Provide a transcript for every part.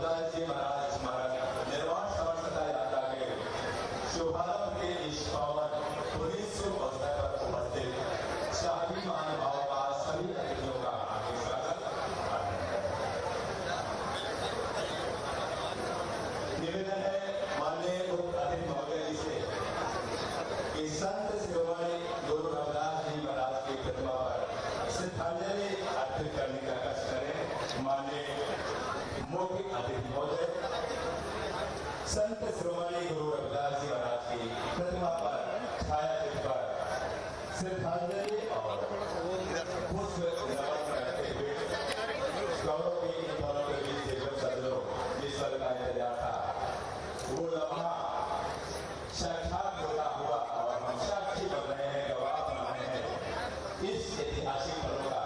रविदास जी महाराज स्मारक निर्माण समर्थता यात्रा के शुभारंभ के इस पावन पुनीत शुभ अवसर पर उपस्थित सभी महानुभावों का सभी अतिथियों का हार्दिक स्वागत। निवेदन है माननीय मुख्य अतिथि महोदय जी से कि संत शिरोमणि गुरु रविदास जी महाराज की प्रतिमा पर श्रद्धांजलि अर्पित करने का कष्ट करें। माननीय मुख्य अतिथि महोदय संत शिरोमणि गुरु रविदास जी महाराज की प्रतिमा पर छायाचित्र पर श्रद्धांजलि और पुष्प नमन करते हुए गौरव की दोनों के बीच जीवन सदनों जिस पल का इंतजार था वो लम्हा साक्षात होता हुआ और हम साक्षी बन रहे हैं, गवाह बन रहे हैं इस ऐतिहासिक पलों का।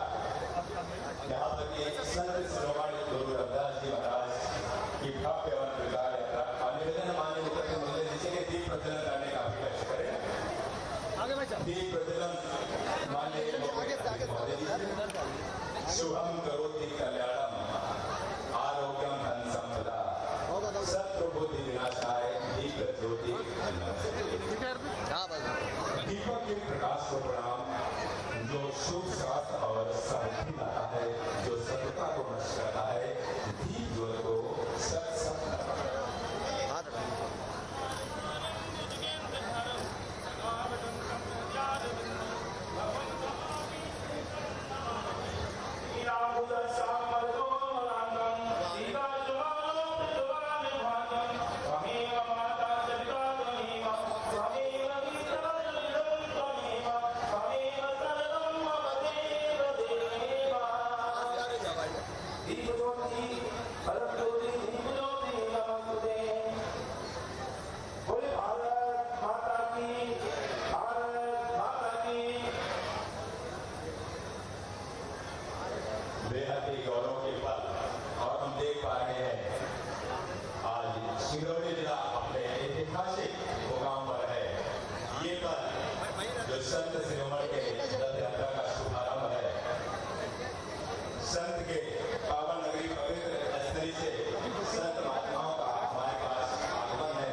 यहाँ तक कि संत शिरोमणि गुरु रविदास जी महाराज की भव्य एवं प्रकार यात्रा का निवेदन माननीय मुख्य मंत्री जी के दीप प्रज्वलन करने का भी कष्ट करें। दीप प्रज्वलन माननीय महोदय जी शुभम करोति कल्याणम आरोग्यम धन संपदा शत्रु बुद्धि विनाशाय दीप ज्योति। दीपक के प्रकाश को प्रणाम जो सुख स्वास्थ्य और समृद्धि लाता है, जो सत्यता को नष्ट करता है, दीप ज्योति को सत सत संत शिरोमणि के रथ यात्रा का शुभारंभ है। संत के पावन नगरी पवित्र स्थली से संत महात्माओं का हमारे पास आगमन है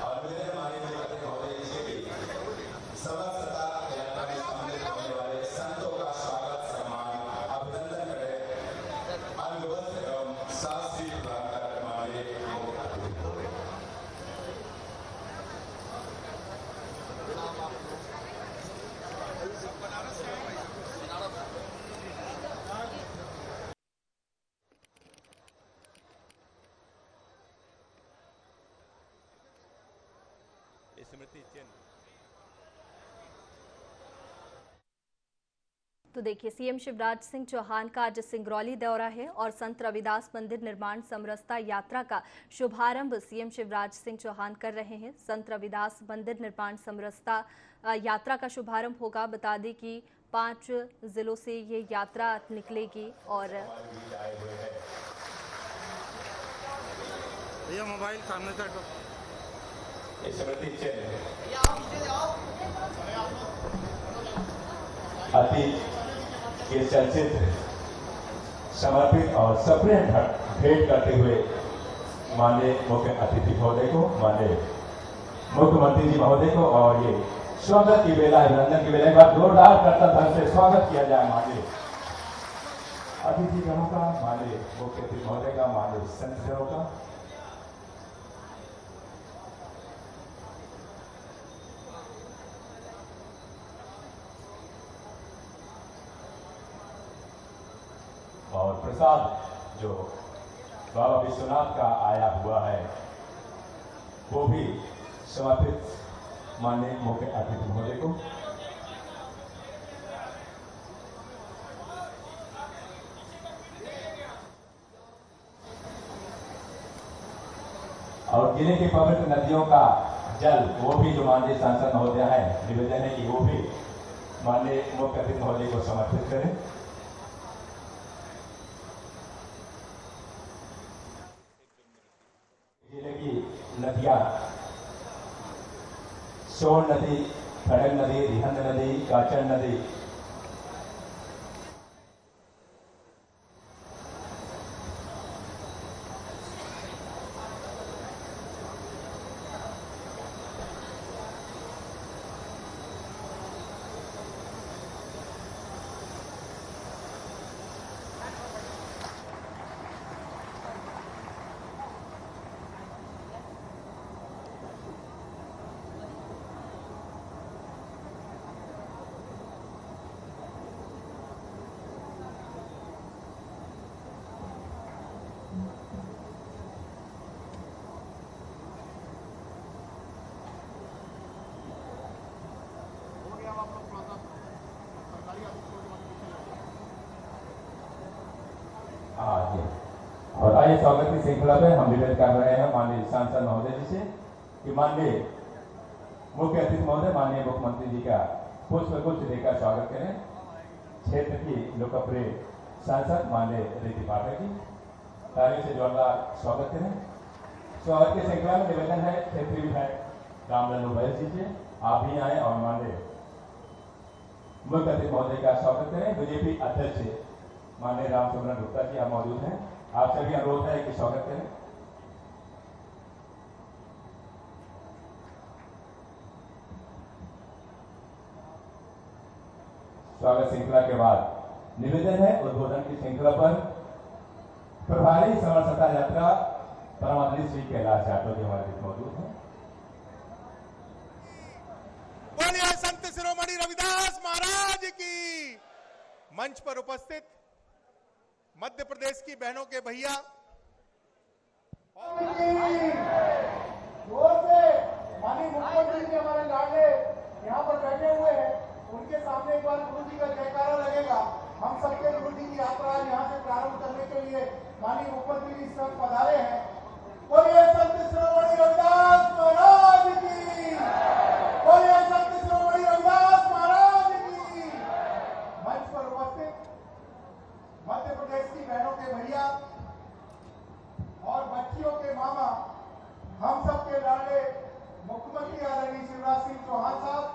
और निवेदन माननीय मुख्य महोदय जी से भी समस्तता यात्रा में सम्मिलित होने वाले संतों का स्वागत सम्मान अभिनंदन करें। अंगवस्त्र एवं शास्त्री प्रदान कर माननीय मुख्य अतिथि महोदय। तो देखिए, सीएम शिवराज सिंह चौहान का आज सिंगरौली दौरा है और संत रविदास मंदिर निर्माण समरसता यात्रा का शुभारंभ सीएम शिवराज सिंह चौहान कर रहे हैं। संत रविदास मंदिर निर्माण समरसता यात्रा का शुभारंभ होगा। बता दें कि 5 जिलों से ये यात्रा निकलेगी और भैया मोबाइल सामने से हटो। अति ये चलचित्र समर्पित और सप्रेम भेंट करते हुए माननीय मुख्य अतिथि महोदय को, माननीय मुख्यमंत्री जी महोदय को और ये स्वागत की बेला, अभिनंदन की बेला, एक बार जोरदार करता ढंग से स्वागत किया जाए माननीय अतिथिगणों का, माननीय मुख्य अतिथि महोदय का, माननीय संतजनों का। और प्रसाद जो बाबा विश्वनाथ का आया हुआ है वो भी समर्पित माननीय मुख्य अतिथि महोदय को। और जिले की पवित्र नदियों का जल वो भी जो माननीय सांसद महोदय है, निवेदन है कि वो भी माननीय मुख्य अतिथि महोदय को समर्पित करें। नदियां सोन नदी, खड़ग नदी, रिहंद नदी, काचन नदी, जी। और आइए स्वागत की श्रृंखला में हम निवेदन कर रहे हैं माननीय सांसद महोदय जी से कि माननीय मुख्य अतिथि महोदय माननीय मुख्यमंत्री जी का पुष्पगुच्छ देकर स्वागत करें। क्षेत्र की लोकप्रिय सांसद माननीय रीति पाठक जी, ताली से जोरदार स्वागत करें। स्वागत की श्रृंखला में निवेदन है क्षेत्रीय विधायक रामलल्लू बैस जी से, आप भी आए और माननीय मुख्य अतिथि महोदय का स्वागत करें। बीजेपी अध्यक्ष माननीय रामचंद्रन गुप्ता जी आप मौजूद हैं, आप सभी अनुरोध है कि स्वागत करें। स्वागत श्रृंखला के बाद निवेदन है उद्बोधन की श्रृंखला पर प्रभारी समरसता यात्रा परमात्मा श्री कैलाश यादव जी हमारे बीच मौजूद हैं। बोलिए संत शिरोमणि रविदास महाराज की। मंच पर उपस्थित मध्य प्रदेश की बहनों के भैया जोर से माननीय मुख्यमंत्री जी हमारे लाडले यहाँ पर बैठे हुए हैं, उनके सामने एक बार गुरु जी का जयकारा लगेगा। हम सबके गुरु जी की यात्रा यहाँ से प्रारंभ करने के लिए माननीय मुख्यमंत्री जी सब पधारे हैं। बोलिए संत शिरोमणि रविदास महाराज की, बोलिए संत शिरोमणि रविदास महाराज की। मंच पर उपस्थित मध्य प्रदेश की बहनों के भैया और बच्चियों के मामा, हम सबके लाडले मुख्यमंत्री आदरणीय शिवराज सिंह चौहान साहब,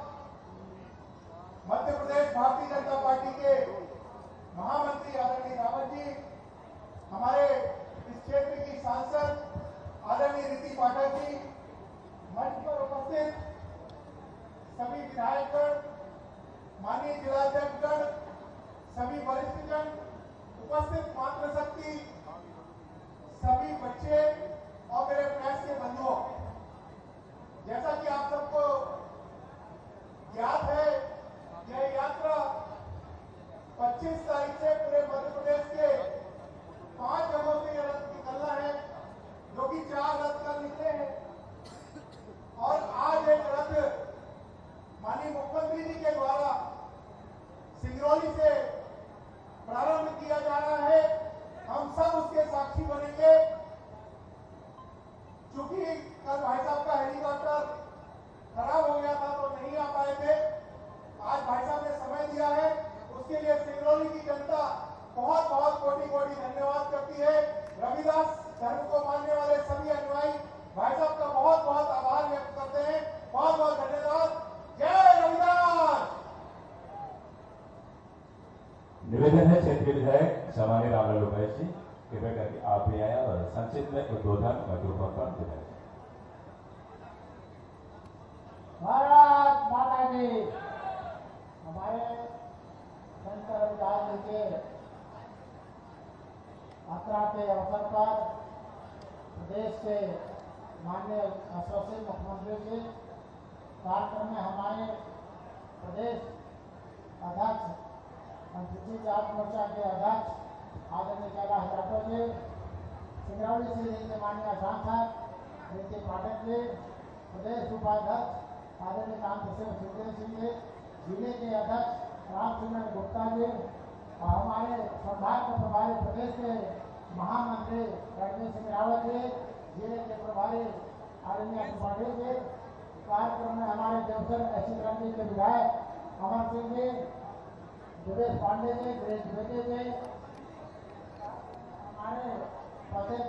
मध्य प्रदेश भारतीय जनता पार्टी के महामंत्री आदरणीय रावत जी, हमारे इस क्षेत्र की सांसद आदरणीय रीति पाठक जी, मंच पर उपस्थित सभी विधायकगण, माननीय जिलाध्यक्षगण, सभी वरिष्ठ जन, उपस्थित मातृशक्ति, सभी बच्चे और मेरे प्रेस के बंधुओं, जैसा कि आप सबको याद है, यह यात्रा 25 तारीख से पूरे मध्य प्रदेश के 5 जगहों से यह रथ निकलना है, जो कि 4 रथ कल निकले हैं। और आज एक रथ माननीय मुख्यमंत्री जी के द्वारा सिंगरौली से प्रारंभ किया जा रहा है। हम सब उसके साक्षी बनेंगे। चूंकि कल भाई साहब का हेलीकॉप्टर खराब हो गया था तो नहीं आ पाए थे, आज भाई साहब ने समय दिया है, उसके लिए सिंगरौली की जनता बहुत बहुत कोटि कोटि धन्यवाद करती है। रविदास धर्म को मानने वाले सभी अनुयायी भाई साहब का बहुत बहुत आभार व्यक्त करते हैं। बहुत बहुत धन्यवाद। जय रविदास। निवेदन है क्षेत्रीय विधायक सामान्य रामलल्लू बैस जी, कृपया करके आप भी आए और संक्षिप्त में उद्बोधन माइक्रोफोन पर दिखाएं। भारत माता की। हमारे संत रविदास जी के यात्रा के अवसर पर प्रदेश के माननीय यशस्वी मुख्यमंत्री जी कार्यक्रम में हमारे प्रदेश अध्यक्ष अनुसूचित जाति मोर्चा के अध्यक्ष आदरणीय कैलाश यादव जी, सिंगरौली से जिनके माननीय सांसद रीति पाठक जी, प्रदेश उपाध्यक्ष आदरणीय कांतिसिंह सुखदेव सिंह जी, जिले के अध्यक्ष रामचंद्रन गुप्ता जी और हमारे संभाग के प्रभारी प्रदेश के महामंत्री रणवीर सिंह रावत जी, जिले के प्रभारी आदरणीय त्रिपाठी जी, कार्यक्रम में हमारे देवसर ऐसी रंगी के विधायक अमर सिंह जी, दिवेश पांडे जी, गिरीश द्विवेदी जी, हमारे प्रदेश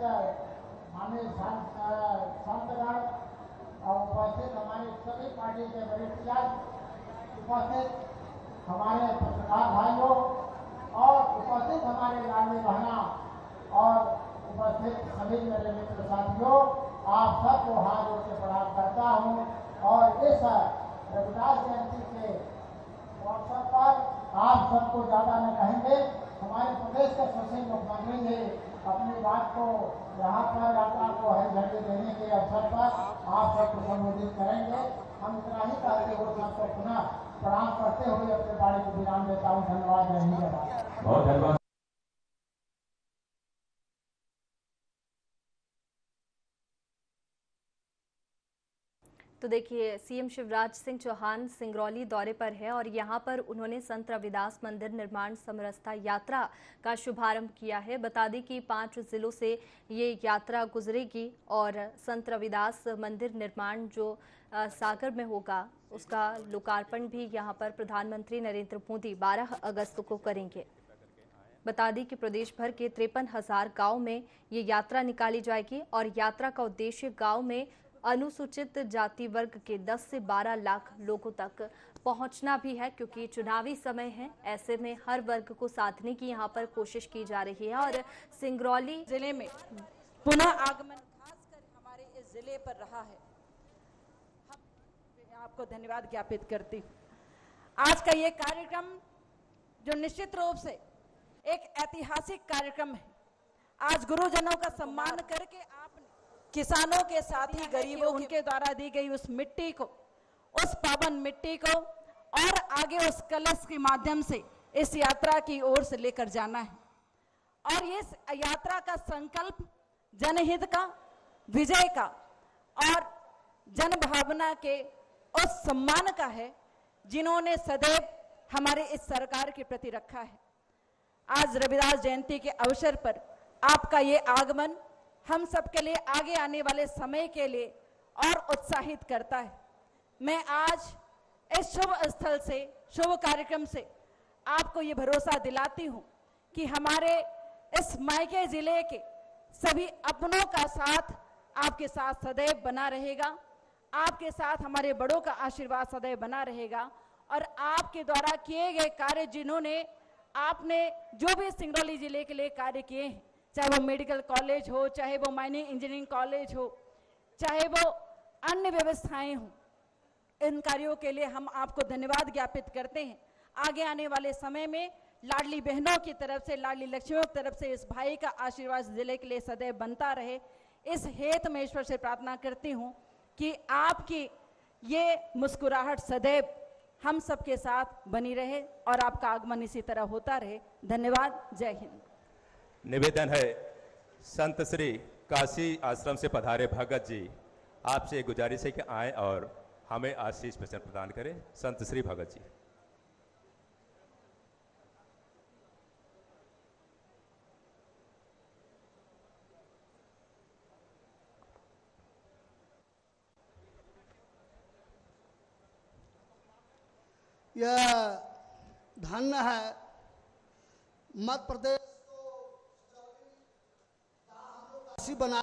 माननीय संतगण और उपस्थित हमारे सभी पार्टी के वरिष्ठ जन, उपस्थित हमारे पत्रकार भाइयों और उपस्थित हमारे लाडली बहना और उपस्थित सभी मेरे मित्र साथियों, आप सबको हाथ जोड़ के प्रणाम करता हूँ। और इस रविदास जयंती के अवसर पर आप सबको ज्यादा न कहेंगे, हमारे प्रदेश के सुशील मुख्यमंत्री जी अपनी बात को यहाँ पर यात्रा को हरी झंडी देने के अवसर पर आप सबको संबोधित करेंगे। हम इतना ही कहते हुए सबको पुनः प्रणाम करते हुए अपने बारे को विराम देता हूँ। धन्यवाद। बहुत धन्यवाद। तो देखिए, सीएम शिवराज सिंह चौहान सिंगरौली दौरे पर है और यहां पर उन्होंने संत रविदास मंदिर निर्माण समरसता यात्रा का शुभारंभ किया है। बता दें कि 5 जिलों से ये यात्रा गुजरेगी और संत रविदास मंदिर निर्माण जो सागर में होगा उसका लोकार्पण भी यहां पर प्रधानमंत्री नरेंद्र मोदी 12 अगस्त को करेंगे। बता दें कि प्रदेश भर के 53,000 गाँव में ये यात्रा निकाली जाएगी और यात्रा का उद्देश्य गाँव में अनुसूचित जाति वर्ग के 10 से 12 लाख लोगों तक पहुंचना भी है, क्योंकि चुनावी समय है। ऐसे में हर वर्ग को साधने की यहां पर कोशिश की जा रही है। और सिंगरौली जिले में पुनः आगमन खासकर हमारे इस जिले पर रहा है। मैं आपको धन्यवाद ज्ञापित करती हूँ। आज का ये कार्यक्रम जो निश्चित रूप से एक ऐतिहासिक कार्यक्रम है। आज गुरुजनों का सम्मान करके आपने किसानों के साथ ही गरीबों उनके द्वारा दी गई उस मिट्टी को, उस पावन मिट्टी को और आगे उस कलश के माध्यम से इस यात्रा की ओर से लेकर जाना है। और इस यात्रा का संकल्प जनहित का, विजय का और जन भावना के उस सम्मान का है जिन्होंने सदैव हमारे इस सरकार के प्रति रखा है। आज रविदास जयंती के अवसर पर आपका ये आगमन हम सबके लिए आगे आने वाले समय के लिए और उत्साहित करता है। मैं आज इस शुभ स्थल से, शुभ कार्यक्रम से आपको ये भरोसा दिलाती हूँ कि हमारे इस मायके जिले के सभी अपनों का साथ आपके साथ सदैव बना रहेगा। आपके साथ हमारे बड़ों का आशीर्वाद सदैव बना रहेगा और आपके द्वारा किए गए कार्य, जिन्होंने आपने जो भी सिंगरौली जिले के लिए कार्य किए हैं, चाहे वो मेडिकल कॉलेज हो, चाहे वो माइनिंग इंजीनियरिंग कॉलेज हो, चाहे वो अन्य व्यवस्थाएं हो, इन कार्यों के लिए हम आपको धन्यवाद ज्ञापित करते हैं। आगे आने वाले समय में लाडली बहनों की तरफ से, लाडली लक्ष्मियों की तरफ से इस भाई का आशीर्वाद जिले के लिए सदैव बनता रहे। इस हेतु में ईश्वर से प्रार्थना करती हूँ कि आपकी ये मुस्कुराहट सदैव हम सबके साथ बनी रहे और आपका आगमन इसी तरह होता रहे। धन्यवाद। जय हिंद। निवेदन है, संत श्री काशी आश्रम से पधारे भगत जी, आपसे गुजारिश है कि आए और हमें आशीष वचन प्रदान करें। संत श्री भगत जी। यह धन्य है मध्य प्रदेश को बना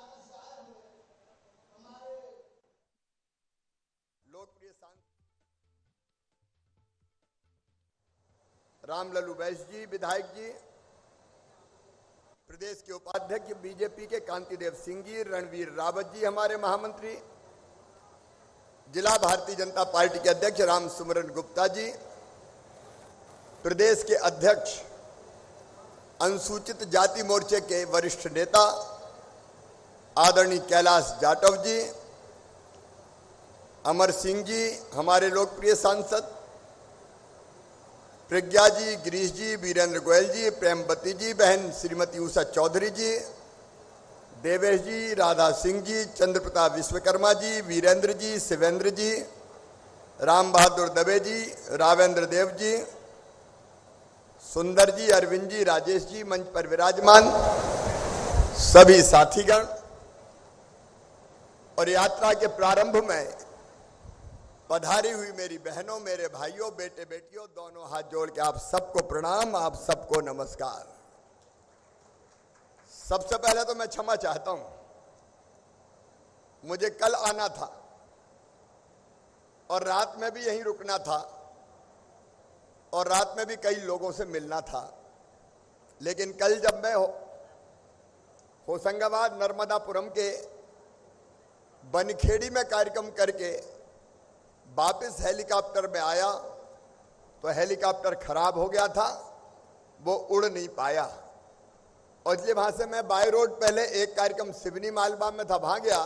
लोकप्रिय रामलल्लू बैस जी, विधायक जी, प्रदेश के उपाध्यक्ष बीजेपी के कांतिदेव सिंह जी, रणवीर रावत जी हमारे महामंत्री, जिला भारतीय जनता पार्टी के अध्यक्ष राम सुमरन गुप्ता जी, प्रदेश के अध्यक्ष अनुसूचित जाति मोर्चे के वरिष्ठ नेता आदरणीय कैलाश जाटव जी, अमर सिंह जी हमारे लोकप्रिय सांसद, प्रज्ञा जी, गिरीश जी, वीरेंद्र गोयल जी, प्रेमवती जी, बहन श्रीमती उषा चौधरी जी, देवेश जी, राधा सिंह जी, चंद्र प्रताप विश्वकर्मा जी, वीरेंद्र जी, शिवेंद्र जी, राम बहादुर दवे जी, रावेंद्र देव जी, सुंदर जी, अरविंद जी, राजेश जी, मंच पर विराजमान सभी साथीगण और यात्रा के प्रारंभ में पधारी हुई मेरी बहनों, मेरे भाइयों, बेटे बेटियों, दोनों हाथ जोड़ के आप सबको प्रणाम, आप सबको नमस्कार। सबसे पहले तो मैं क्षमा चाहता हूं, मुझे कल आना था और रात में भी यहीं रुकना था और रात में भी कई लोगों से मिलना था, लेकिन कल जब मैं होशंगाबाद नर्मदापुरम के बनखेड़ी में कार्यक्रम करके वापस हेलीकॉप्टर में आया तो हेलीकॉप्टर खराब हो गया था, वो उड़ नहीं पाया और इसलिए वहां से मैं बाय रोड, पहले एक कार्यक्रम सिवनी मालवा में था, वहां गया,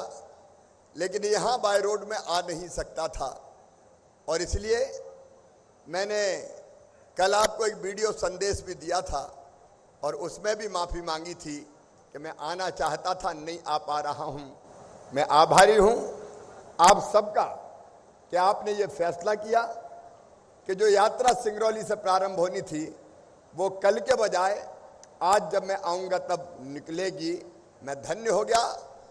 लेकिन यहां बाय रोड में आ नहीं सकता था और इसलिए मैंने कल आपको एक वीडियो संदेश भी दिया था और उसमें भी माफी मांगी थी कि मैं आना चाहता था, नहीं आ पा रहा हूं। मैं आभारी हूं आप सबका कि आपने ये फैसला किया कि जो यात्रा सिंगरौली से प्रारंभ होनी थी वो कल के बजाय आज जब मैं आऊंगा तब निकलेगी। मैं धन्य हो गया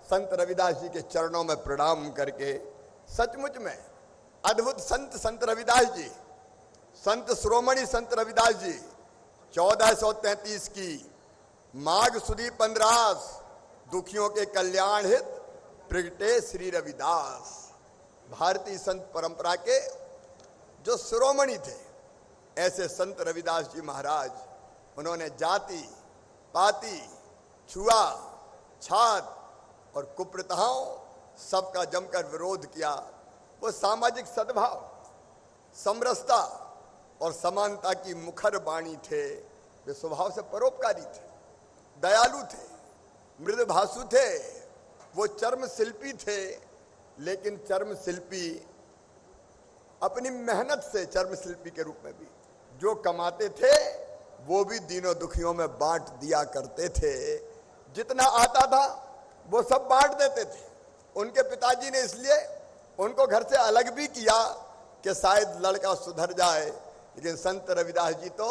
संत रविदास जी के चरणों में प्रणाम करके। सचमुच में अद्भुत संत रविदास जी, संत शिरोमणि संत रविदास जी 1433 की माघ सुदी 15 दुखियों के कल्याण हित प्रगटे श्री रविदास। भारतीय संत परंपरा के जो शिरोमणि थे ऐसे संत रविदास जी महाराज, उन्होंने जाति पाति छुआ छात और कुप्रथाओं सबका जमकर विरोध किया। वो सामाजिक सद्भाव, समरसता और समानता की मुखर वाणी थे। वे स्वभाव से परोपकारी थे, दयालु थे, मृदभाषु थे। वो चर्म शिल्पी थे, लेकिन चर्म शिल्पी अपनी मेहनत से चर्म शिल्पी के रूप में भी जो कमाते थे वो भी दीनों दुखियों में बांट दिया करते थे। जितना आता था वो सब बांट देते थे। उनके पिताजी ने इसलिए उनको घर से अलग भी किया कि शायद लड़का सुधर जाए, लेकिन संत रविदास जी तो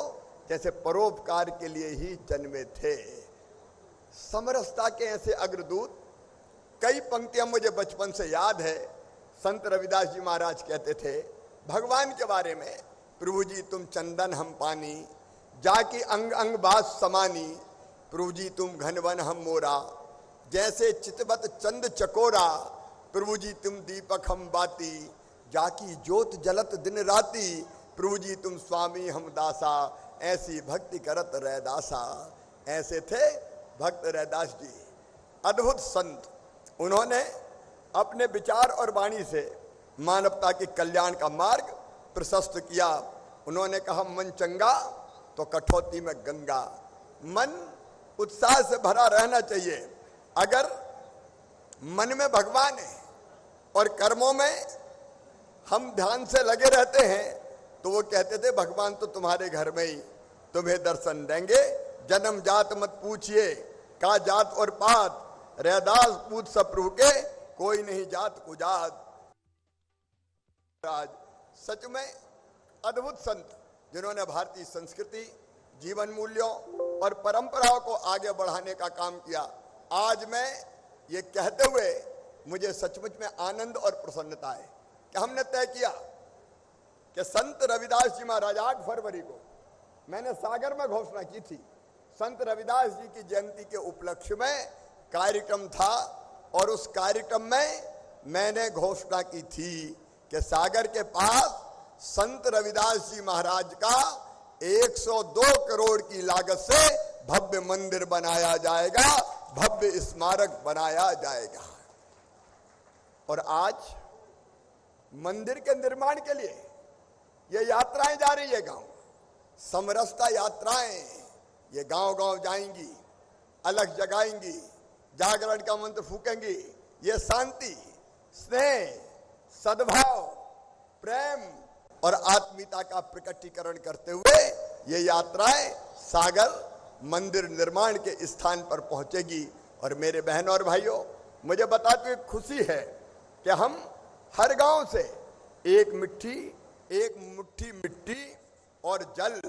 जैसे परोपकार के लिए ही जन्मे थे। समरसता के ऐसे अग्रदूत। कई पंक्तियां मुझे बचपन से याद है। संत रविदास जी महाराज कहते थे भगवान के बारे में, प्रभु जी तुम चंदन हम पानी, जाकी अंग अंग बात समानी, प्रभु जी तुम घनवन हम मोरा, जैसे चितवत चंद चकोरा, प्रभु जी तुम दीपक हम बाती, जाकी ज्योत जलत दिन राती, प्रभु जी तुम स्वामी हम दासा, ऐसी भक्ति करत रैदासा। ऐसे थे भक्त रैदास जी, अद्भुत संत। उन्होंने अपने विचार और वाणी से मानवता के कल्याण का मार्ग प्रशस्त किया। उन्होंने कहा मन चंगा तो कठौती में गंगा। मन उत्साह से भरा रहना चाहिए। अगर मन में भगवान है और कर्मों में हम ध्यान से लगे रहते हैं तो वो कहते थे भगवान तो तुम्हारे घर में ही तुम्हें दर्शन देंगे। जन्म जात मत पूछिए का जात और पात, रैदास पूछ सब प्रभु के कोई नहीं जात कुजात। सच में अद्भुत संत जिन्होंने भारतीय संस्कृति, जीवन मूल्यों और परंपराओं को आगे बढ़ाने का काम किया। आज मैं ये कहते हुए मुझे सचमुच में आनंद और प्रसन्नता है कि हमने तय किया कि संत रविदास जी महाराज 8 फरवरी को मैंने सागर में घोषणा की थी। संत रविदास जी की जयंती के उपलक्ष्य में कार्यक्रम था और उस कार्यक्रम में मैंने घोषणा की थी कि सागर के पास संत रविदास जी महाराज का 102 करोड़ की लागत से भव्य मंदिर बनाया जाएगा, भव्य स्मारक बनाया जाएगा। और आज मंदिर के निर्माण के लिए ये यात्राएं जा रही है। गांव समरसता यात्राएं, ये गांव गांव जाएंगी, अलग जगाएंगी, जागरण का मंत्र फूकेंगी। ये शांति, स्नेह, सद्भाव, प्रेम और आत्मीयता का प्रकटीकरण करते हुए ये यात्राएं सागर मंदिर निर्माण के स्थान पर पहुंचेगी। और मेरे बहनों और भाइयों, मुझे बताते हुए खुशी है कि हम हर गांव से एक मुट्ठी मिट्टी और जल,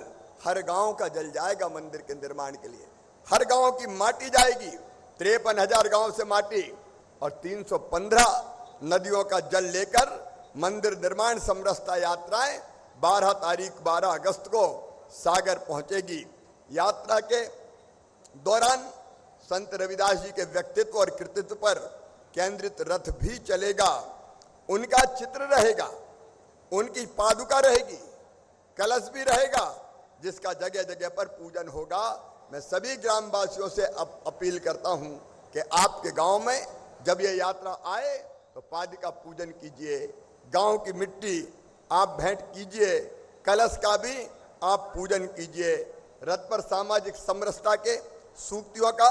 हर गांव का जल जाएगा मंदिर के निर्माण के लिए। हर गांव की माटी जाएगी, 53,000 गांव से माटी और 315 नदियों का जल लेकर मंदिर निर्माण समरसता यात्राएं 12 अगस्त को सागर पहुंचेगी। यात्रा के दौरान संत रविदास जी के व्यक्तित्व और कृतित्व पर केंद्रित रथ भी चलेगा। उनका चित्र रहेगा, उनकी पादुका रहेगी, कलश भी रहेगा, जिसका जगह जगह पर पूजन होगा। मैं सभी ग्रामवासियों से अपील करता हूं कि आपके गांव में जब ये यात्रा आए तो पादुका पूजन कीजिए, गांव की मिट्टी आप भेंट कीजिए, कलश का भी आप पूजन कीजिए। रथ पर सामाजिक समरसता के सूक्तियों का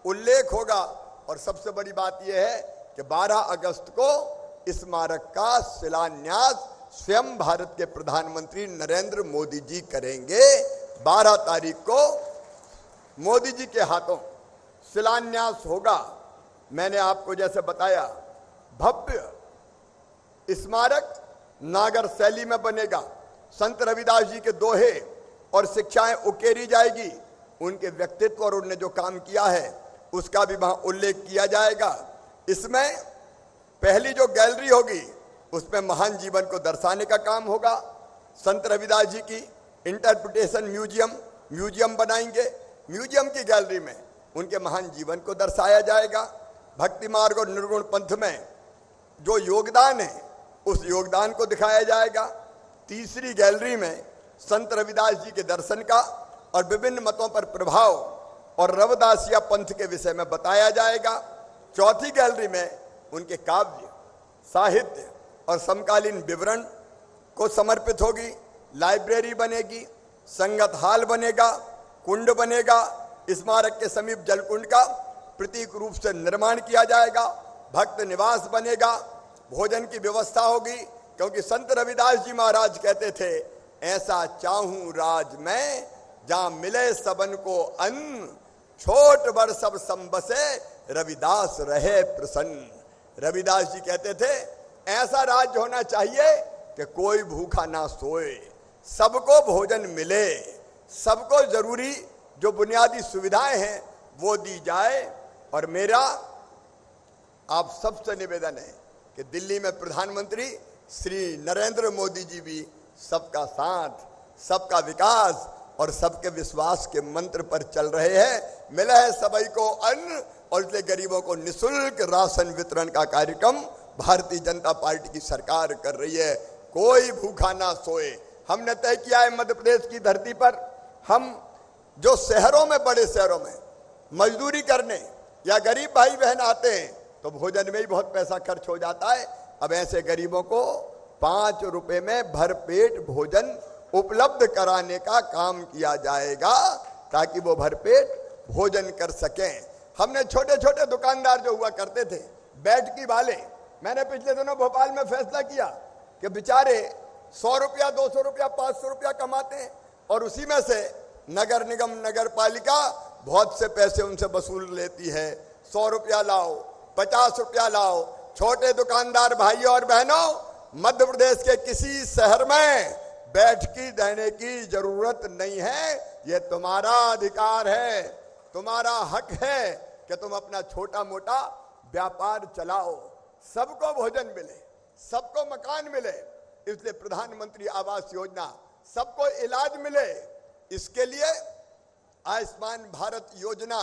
उल्लेख होगा। और सबसे बड़ी बात यह है कि 12 अगस्त को स्मारक का शिलान्यास स्वयं भारत के प्रधानमंत्री नरेंद्र मोदी जी करेंगे। 12 तारीख को मोदी जी के हाथों शिलान्यास होगा। मैंने आपको जैसे बताया, भव्य स्मारक नागर शैली में बनेगा। संत रविदास जी के दोहे और शिक्षाएं उकेरी जाएगी। उनके व्यक्तित्व और उन्होंने जो काम किया है उसका भी वहां उल्लेख किया जाएगा। इसमें पहली जो गैलरी होगी उसमें महान जीवन को दर्शाने का काम होगा। संत रविदास जी की इंटरप्रिटेशन म्यूजियम बनाएंगे। म्यूजियम की गैलरी में उनके महान जीवन को दर्शाया जाएगा। भक्ति मार्ग और निर्गुण पंथ में जो योगदान है उस योगदान को दिखाया जाएगा। तीसरी गैलरी में संत रविदास जी के दर्शन का और विभिन्न मतों पर प्रभाव और रविदासिया पंथ के विषय में बताया जाएगा। चौथी गैलरी में उनके काव्य, साहित्य और समकालीन विवरण को समर्पित होगी। लाइब्रेरी बनेगी, संगत हाल बनेगा, कुंड बनेगा, स्मारक के समीप जलकुंड का प्रतीक रूप से निर्माण किया जाएगा। भक्त निवास बनेगा, भोजन की व्यवस्था होगी, क्योंकि संत रविदास जी महाराज कहते थे, ऐसा चाहूं राज में जहां मिले सबन को अन्न, छोट बड़ सब संबसे रविदास रहे प्रसन्न। रविदास जी कहते थे ऐसा राज्य होना चाहिए कि कोई भूखा ना सोए, सबको भोजन मिले, सबको जरूरी जो बुनियादी सुविधाएं हैं वो दी जाए। और मेरा आप सबसे निवेदन है कि दिल्ली में प्रधानमंत्री श्री नरेंद्र मोदी जी भी सबका साथ, सबका विकास और सबके विश्वास के मंत्र पर चल रहे हैं। मिला है सभी को अन्न, और इसलिए गरीबों को निःशुल्क राशन वितरण का कार्यक्रम भारतीय जनता पार्टी की सरकार कर रही है। कोई भूखा ना सोए। हमने तय किया है मध्य प्रदेश की धरती पर हम जो शहरों में, बड़े शहरों में मजदूरी करने या गरीब भाई बहन आते हैं तो भोजन में ही बहुत पैसा खर्च हो जाता है। अब ऐसे गरीबों को 5 रुपए में भरपेट भोजन उपलब्ध कराने का काम किया जाएगा ताकि वो भरपेट भोजन कर सकें। हमने छोटे छोटे दुकानदार जो हुआ करते थे, बैठकी वाले, मैंने पिछले दिनों भोपाल में फैसला किया कि बेचारे 100 रुपया, 200 रुपया, 500 रुपया कमाते हैं और उसी में से नगर निगम, नगर पालिका बहुत से पैसे उनसे वसूल लेती है। 100 रुपया लाओ, 50 रुपया लाओ। छोटे दुकानदार भाइयों और बहनों, मध्य प्रदेश के किसी शहर में बैठकी देने की जरूरत नहीं है। यह तुम्हारा अधिकार है, तुम्हारा हक है कि तुम अपना छोटा मोटा व्यापार चलाओ, सबको भोजन मिले, सबको मकान मिले। इसलिए प्रधानमंत्री आवास योजना, सबको इलाज मिले, इसके लिए आयुष्मान भारत योजना।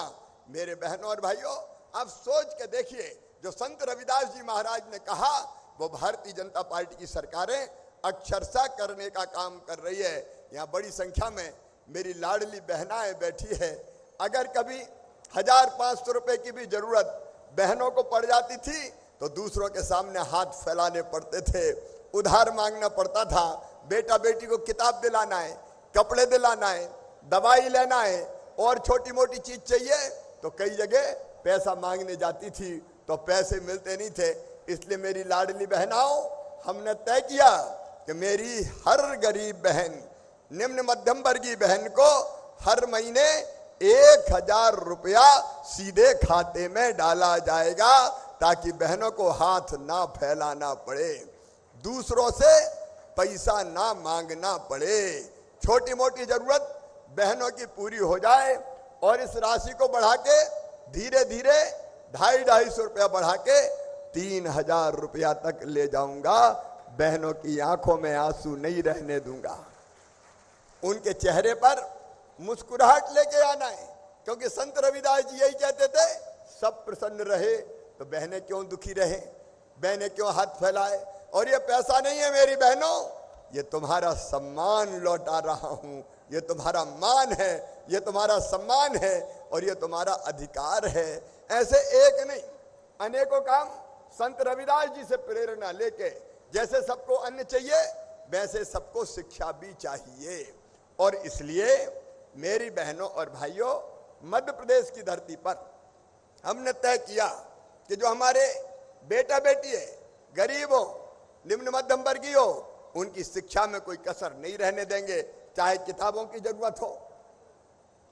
मेरे बहनों और भाइयों, आप सोच के देखिए, जो संत रविदास जी महाराज ने कहा वो भारतीय जनता पार्टी की सरकारें अक्षरशः करने का काम कर रही है। यहाँ बड़ी संख्या में मेरी लाडली बहनाएं बैठी है। अगर कभी 1500 रुपए की भी जरूरत बहनों को पड़ जाती थी तो दूसरों के सामने हाथ फैलाने पड़ते थे, उधार मांगना पड़ता था। बेटा बेटी को किताब दिलाना है, कपड़े दिलाना है, दवाई लेना है और छोटी मोटी चीज चाहिए तो कई जगह पैसा मांगने जाती थी तो पैसे मिलते नहीं थे। इसलिए मेरी लाडली बहनाओं, हमने तय किया कि मेरी हर गरीब बहन, निम्न मध्यम वर्गीय बहन को हर महीने 1000 रुपया सीधे खाते में डाला जाएगा ताकि बहनों को हाथ ना फैलाना पड़े, दूसरों से पैसा ना मांगना पड़े। छोटी मोटी जरूरत बहनों की पूरी हो जाए और इस राशि को बढ़ा के धीरे धीरे 250 रुपया बढ़ा के 3000 रुपया तक ले जाऊंगा। बहनों की आंखों में आंसू नहीं रहने दूंगा, उनके चेहरे पर मुस्कुराहट लेके आना है, क्योंकि संत रविदास जी यही कहते थे, सब प्रसन्न रहे तो बहनें क्यों दुखी रहे, बहनें क्यों हाथ फैलाए। और ये पैसा नहीं है मेरी बहनों, ये तुम्हारा सम्मान लौटा रहा हूं, ये तुम्हारा मान है, ये तुम्हारा सम्मान है और ये तुम्हारा अधिकार है। ऐसे एक नहीं, अनेकों काम संत रविदास जी से प्रेरणा लेके, जैसे सबको अन्न चाहिए वैसे सबको शिक्षा भी चाहिए। और इसलिए मेरी बहनों और भाइयों, मध्य प्रदेश की धरती पर हमने तय किया कि जो हमारे बेटा बेटी है, गरीब हो, निम्न मध्यम वर्गीय हो, उनकी शिक्षा में कोई कसर नहीं रहने देंगे। चाहे किताबों की जरूरत हो,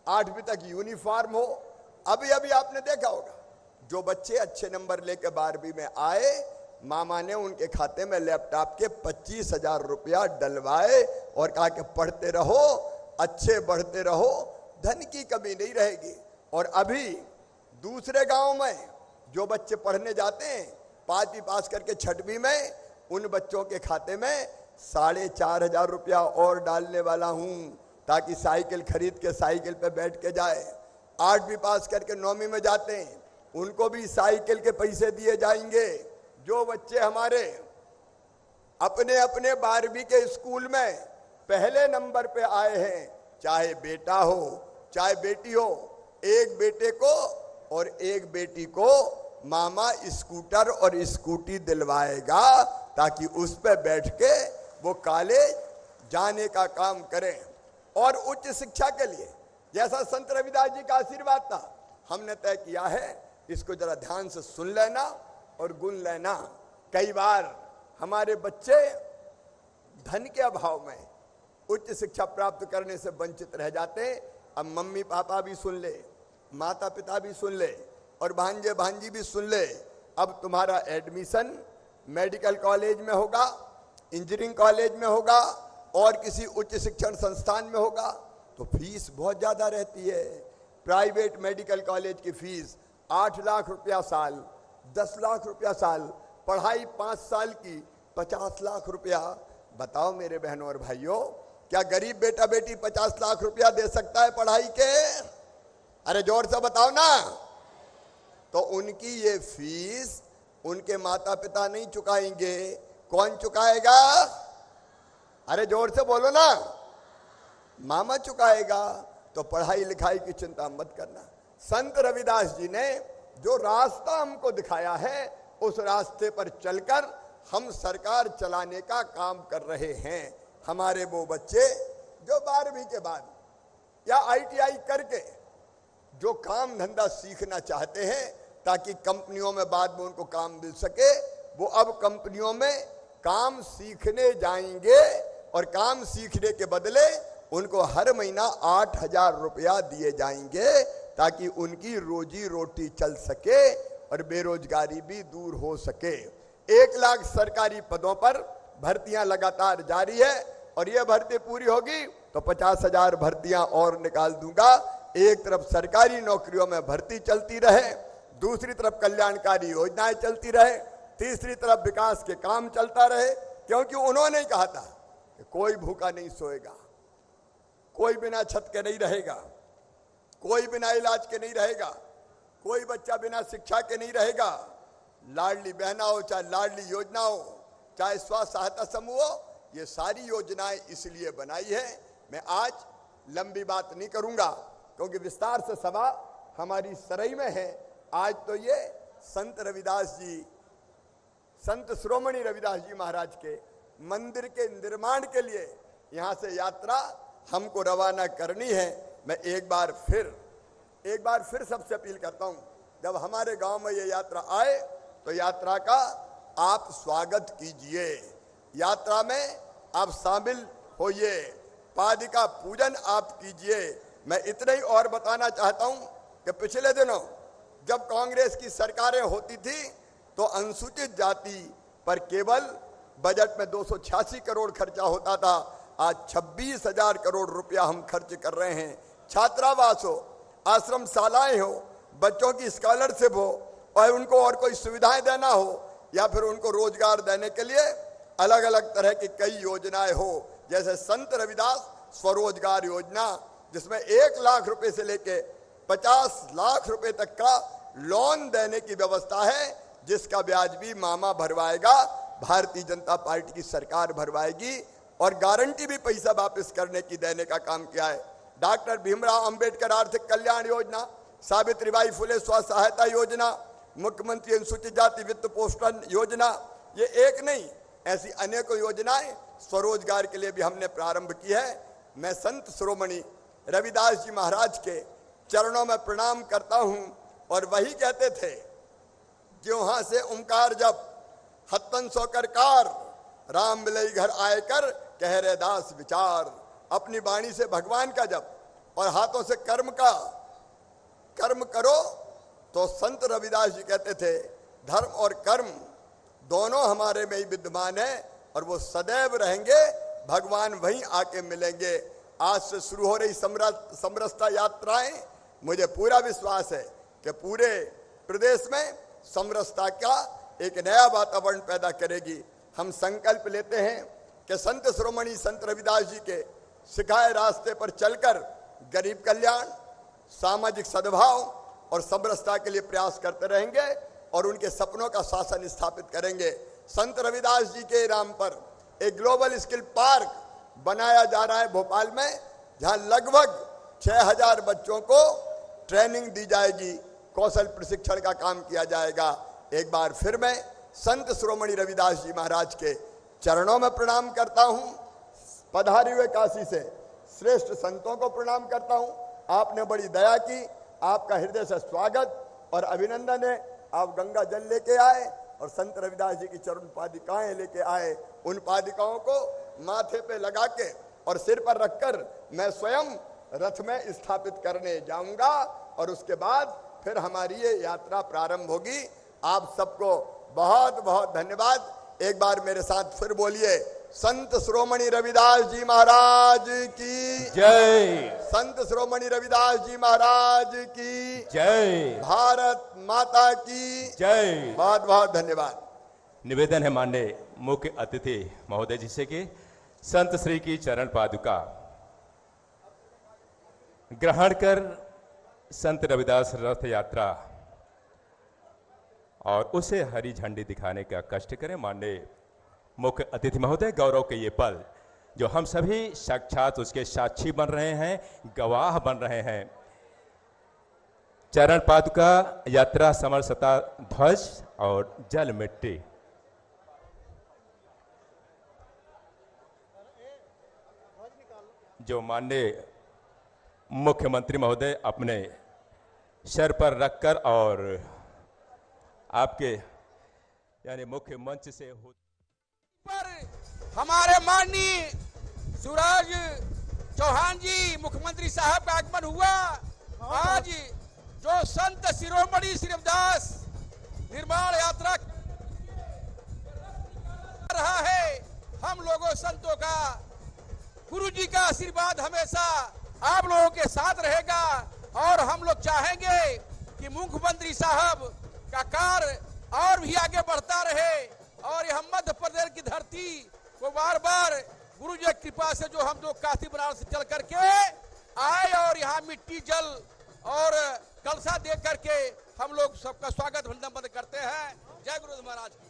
8वीं तक यूनिफॉर्म हो। अभी अभी आपने देखा होगा, जो बच्चे अच्छे नंबर लेके 12वीं में आए मामा ने उनके खाते में लैपटॉप के 25,000 रुपया डलवाए और कहा कि पढ़ते रहो, अच्छे बढ़ते रहो, धन की कमी नहीं रहेगी। और अभी दूसरे गांव में जो बच्चे पढ़ने जाते हैं 5वीं पास करके 6वीं में, उन बच्चों के खाते में 4,500 रुपया और डालने वाला हूं ताकि साइकिल खरीद के साइकिल पे बैठ के जाए। 8वीं पास करके 9वीं में जाते हैं, उनको भी साइकिल के पैसे दिए जाएंगे। जो बच्चे हमारे अपने अपने 12वीं के स्कूल में पहले नंबर पे आए हैं, चाहे बेटा हो चाहे बेटी हो, एक बेटे को और एक बेटी को मामा स्कूटर और स्कूटी दिलवाएगा ताकि उस पे बैठ के वो कॉलेज जाने का काम करें। और उच्च शिक्षा के लिए जैसा संत रविदास जी का आशीर्वाद था, हमने तय किया है, इसको जरा ध्यान से सुन लेना और गुन लेना। कई बार हमारे बच्चे धन के अभाव में उच्च शिक्षा प्राप्त करने से वंचित रह जाते हैं। अब मम्मी पापा भी सुन ले, माता पिता भी सुन ले और भांजे भांजी भी सुन ले। अब तुम्हारा एडमिशन मेडिकल कॉलेज में होगा, इंजीनियरिंग कॉलेज में होगा और किसी उच्च शिक्षण संस्थान में होगा तो फीस बहुत ज्यादा रहती है। प्राइवेट मेडिकल कॉलेज की फीस 8 लाख रुपया साल, 10 लाख रुपया साल, पढ़ाई 5 साल की 50 लाख रुपया। बताओ मेरे बहनों और भाइयों, क्या गरीब बेटा बेटी 50 लाख रुपया दे सकता है पढ़ाई के? अरे जोर से बताओ ना। तो उनकी ये फीस उनके माता पिता नहीं चुकाएंगे, कौन चुकाएगा? अरे जोर से बोलो ना, मामा चुकाएगा। तो पढ़ाई लिखाई की चिंता मत करना। संत रविदास जी ने जो रास्ता हमको दिखाया है, उस रास्ते पर चलकर हम सरकार चलाने का काम कर रहे हैं। हमारे वो बच्चे जो 12वीं के बाद या ITI करके जो काम धंधा सीखना चाहते हैं ताकि कंपनियों में बाद में उनको काम मिल सके, वो अब कंपनियों में काम सीखने जाएंगे और काम सीखने के बदले उनको हर महीना 8,000 रुपया दिए जाएंगे ताकि उनकी रोजी रोटी चल सके और बेरोजगारी भी दूर हो सके। 1 लाख सरकारी पदों पर भर्तियां लगातार जारी है और ये भर्ती पूरी होगी तो 50,000 भर्तियां और निकाल दूंगा। एक तरफ सरकारी नौकरियों में भर्ती चलती रहे, दूसरी तरफ कल्याणकारी योजनाएं चलती रहे, तीसरी तरफ विकास के काम चलता रहे। क्योंकि उन्होंने कहा था कि कोई भूखा नहीं सोएगा, कोई बिना छत के नहीं रहेगा, कोई बिना इलाज के नहीं रहेगा, कोई बच्चा बिना शिक्षा के नहीं रहेगा। लाडली बहना हो चाहे लाडली योजना हो चाहे स्वास्थ्य सहायता समूह हो, ये सारी योजनाएं इसलिए बनाई है। मैं आज लंबी बात नहीं करूंगा क्योंकि विस्तार से सभा हमारी सरई में है। आज तो ये संत रविदास जी, संत शिरोमणि रविदास जी महाराज के मंदिर के निर्माण के लिए यहाँ से यात्रा हमको रवाना करनी है। मैं एक बार फिर सबसे अपील करता हूँ, जब हमारे गांव में ये यात्रा आए तो यात्रा का आप स्वागत कीजिए, यात्रा में आप शामिल होइए, पादिका पूजन आप कीजिए। मैं इतना ही और बताना चाहता हूँ कि पिछले दिनों जब कांग्रेस की सरकारें होती थी तो अनुसूचित जाति पर केवल बजट में 286 करोड़ खर्चा होता था। आज 26,000 करोड़ रुपया हम खर्च कर रहे हैं। छात्रावास हो, आश्रम शालाएं हो, बच्चों की स्कॉलरशिप हो और उनको और कोई सुविधाएं देना हो या फिर उनको रोजगार देने के लिए अलग अलग तरह की कई योजनाएं हो, जैसे संत रविदास स्वरोजगार योजना जिसमें 1 लाख रुपए से लेके 50 लाख रुपए तक का लोन देने की व्यवस्था है, जिसका ब्याज भी मामा भरवाएगा, भारतीय जनता पार्टी की सरकार भरवाएगी और गारंटी भी पैसा वापस करने की देने का काम किया है। डॉक्टर भीमराव अंबेडकर आर्थिक कल्याण योजना, सावित्रीबाई फुले स्वास्थ्य सहायता योजना, मुख्यमंत्री अनुसूचित जाति वित्त पोषण योजना, ये एक नहीं ऐसी अनेकों योजनाएं स्वरोजगार के लिए भी हमने प्रारंभ की है। मैं संत शिरोमणि रविदास जी महाराज के चरणों में प्रणाम करता हूं और वही कहते थे, जो वहां से ओंकार जब हत्तन सोकर कार, राम मिलई घर आए कर कह रहे दास विचार। अपनी वाणी से भगवान का जप और हाथों से कर्म करो तो संत रविदास जी कहते थे धर्म और कर्म दोनों हमारे में ही विद्यमान है और वो सदैव रहेंगे, भगवान वहीं आके मिलेंगे। आज से शुरू हो रही समरसता यात्राएं, मुझे पूरा विश्वास है कि पूरे प्रदेश में समरसता का एक नया वातावरण पैदा करेगी। हम संकल्प लेते हैं कि संत शिरोमणि संत रविदास जी के सिखाए रास्ते पर चलकर गरीब कल्याण, सामाजिक सद्भाव और समरसता के लिए प्रयास करते रहेंगे और उनके सपनों का शासन स्थापित करेंगे। संत रविदास जी के नाम पर एक ग्लोबल स्किल पार्क बनाया जा रहा है भोपाल में, जहां लगभग 6000 बच्चों को ट्रेनिंग दी जाएगी, कौशल प्रशिक्षण का काम किया जाएगा। एक बार फिर मैं संत शिरोमणि रविदास जी महाराज के चरणों में प्रणाम करता हूं, पधारे हुए काशी से श्रेष्ठ संतों को प्रणाम करता हूं। आपने बड़ी दया की, आपका हृदय से स्वागत और अभिनंदन है। आप गंगा जल लेके आए और संत रविदास जी की चरण पादिकाएं लेके आए। उन पादिकाओं को माथे पे लगा के और सिर पर रखकर मैं स्वयं रथ में स्थापित करने जाऊंगा और उसके बाद फिर हमारी ये यात्रा प्रारंभ होगी। आप सबको बहुत बहुत धन्यवाद। एक बार मेरे साथ फिर बोलिए, संत शिरोमणि रविदास जी महाराज की जय। संत शिरोमणि रविदास जी महाराज की जय। भारत माता की जय। बहुत बहुत धन्यवाद। निवेदन है माननीय मुख्य अतिथि महोदय जी से कि संत श्री की चरण पादुका ग्रहण कर संत रविदास रथ यात्रा और उसे हरी झंडी दिखाने का कष्ट करें। माननीय मुख्य अतिथि महोदय, गौरव के ये पल जो हम सभी साक्षात उसके साक्षी बन रहे हैं, गवाह बन रहे हैं। चरण पादुका यात्रा समरसता ध्वज और जल मिट्टी। जो माननीय मुख्यमंत्री महोदय अपने सर पर रखकर और आपके यानी मुख्य मंच से पर हमारे माननीय शिवराज चौहान जी मुख्यमंत्री साहब का आगमन हुआ। आज जो संत शिरोमणि श्री रविदास निर्माण यात्रा रहा है, हम लोगों संतों का, गुरु जी का आशीर्वाद हमेशा आप लोगों के साथ रहेगा और हम लोग चाहेंगे कि मुख्यमंत्री साहब का कार्य और भी आगे बढ़ता रहे और यह मध्य प्रदेश की धरती को बार बार गुरु जी की कृपा से जो हम लोग काशी बनारस चल करके आए और यहाँ मिट्टी जल और कलशा दे करके हम लोग सबका स्वागत वंदन करते हैं। जय गुरु महाराज की।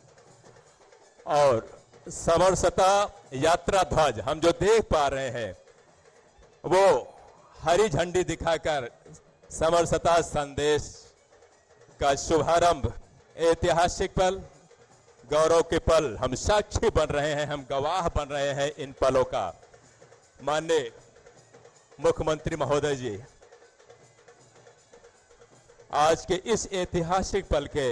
और समरसता यात्रा ध्वज हम जो देख पा रहे हैं वो हरी झंडी दिखाकर समरसता संदेश का शुभारंभ, ऐतिहासिक पल, गौरव के पल, हम साक्षी बन रहे हैं, हम गवाह बन रहे हैं इन पलों का। माननीय मुख्यमंत्री महोदय जी, आज के इस ऐतिहासिक पल के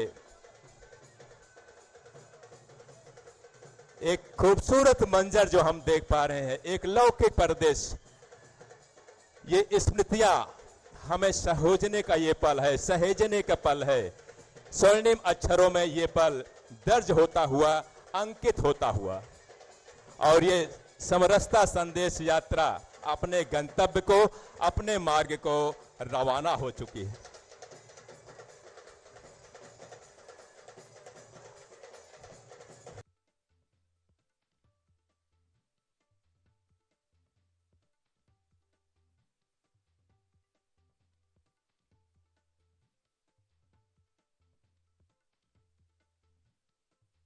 एक खूबसूरत मंजर जो हम देख पा रहे हैं, एक लौकिक परिदृश्य, ये स्मृतियां हमें सहोजने का ये पल है, सहेजने का पल है। स्वर्णिम अक्षरों में ये पल दर्ज होता हुआ, अंकित होता हुआ और ये समरसता संदेश यात्रा अपने गंतव्य को, अपने मार्ग को रवाना हो चुकी है।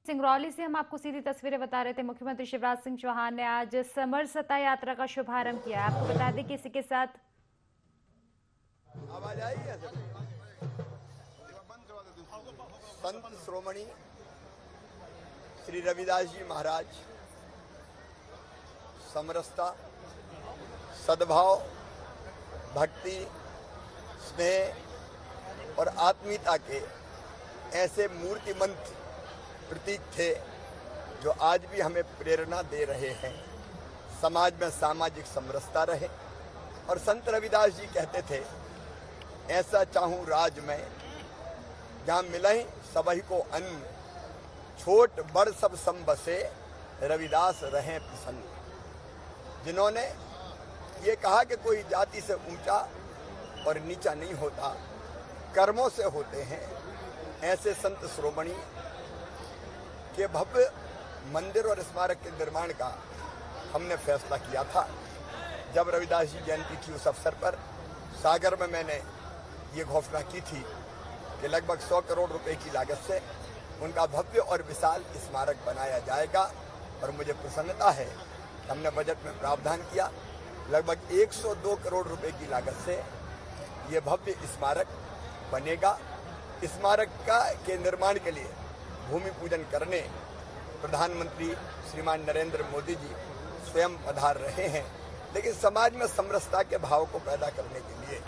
सिंगरौली से हम आपको सीधी तस्वीरें बता रहे थे। मुख्यमंत्री शिवराज सिंह चौहान ने आज समरसता यात्रा का शुभारंभ किया। आपको बता दें कि इसी के साथ संत शिरोमणि श्री रविदास जी महाराज समरसता, सद्भाव, भक्ति, स्नेह और आत्मीयता के ऐसे मूर्तिमंत प्रतीक थे जो आज भी हमें प्रेरणा दे रहे हैं। समाज में सामाजिक समरसता रहे और संत रविदास जी कहते थे, ऐसा चाहूं राज में जहां मिले सबही को अन्न, छोट बड़ सब सम बसे रविदास रहें प्रसन्न। जिन्होंने ये कहा कि कोई जाति से ऊंचा और नीचा नहीं होता, कर्मों से होते हैं, ऐसे संत शिरोमणि के भव्य मंदिर और स्मारक के निर्माण का हमने फैसला किया था। जब रविदास जी जयंती थी उस अवसर पर सागर में मैंने ये घोषणा की थी कि लगभग 100 करोड़ रुपए की लागत से उनका भव्य और विशाल स्मारक बनाया जाएगा। और मुझे प्रसन्नता है कि हमने बजट में प्रावधान किया, लगभग 102 करोड़ रुपए की लागत से ये भव्य स्मारक बनेगा। स्मारक के निर्माण के लिए भूमि पूजन करने प्रधानमंत्री श्रीमान नरेंद्र मोदी जी स्वयं पधार रहे हैं। लेकिन समाज में समरसता के भाव को पैदा करने के लिए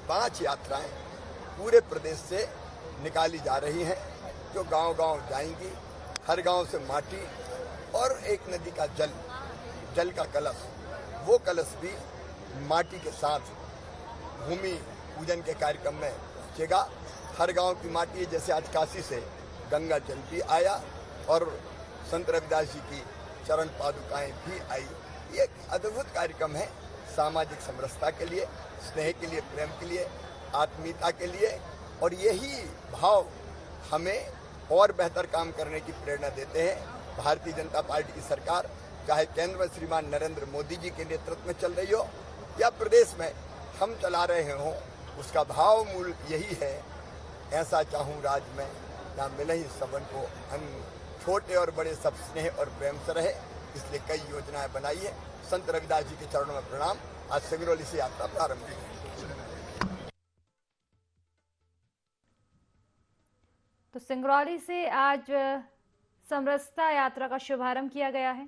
5 यात्राएं पूरे प्रदेश से निकाली जा रही हैं, जो गांव-गांव जाएंगी। हर गांव से माटी और एक नदी का जल का कलश, वो कलश भी माटी के साथ भूमि पूजन के कार्यक्रम में पहुंचेगा। हर गांव की माटी, जैसे आज काशी से गंगा जल भी आया और संत रविदास जी की चरण पादुकाएं भी आई। ये एक अद्भुत कार्यक्रम है, सामाजिक समरसता के लिए, स्नेह के लिए, प्रेम के लिए, आत्मीयता के लिए। और यही भाव हमें और बेहतर काम करने की प्रेरणा देते हैं। भारतीय जनता पार्टी की सरकार चाहे केंद्र में श्रीमान नरेंद्र मोदी जी के नेतृत्व में चल रही हो या प्रदेश में हम चला रहे हों, उसका भाव मूल यही है, ऐसा चाहूं राज में ना मिले ही सबन को अन्न, छोटे और बड़े सब स्नेह और प्रेम से रहे। इसलिए कई योजनाएं बनाई है। संत रविदास जी के चरणों में प्रणाम। आज सिंगरौली से यात्रा प्रारंभ हुई है। तो सिंगरौली से आज समरसता यात्रा का शुभारंभ किया गया है।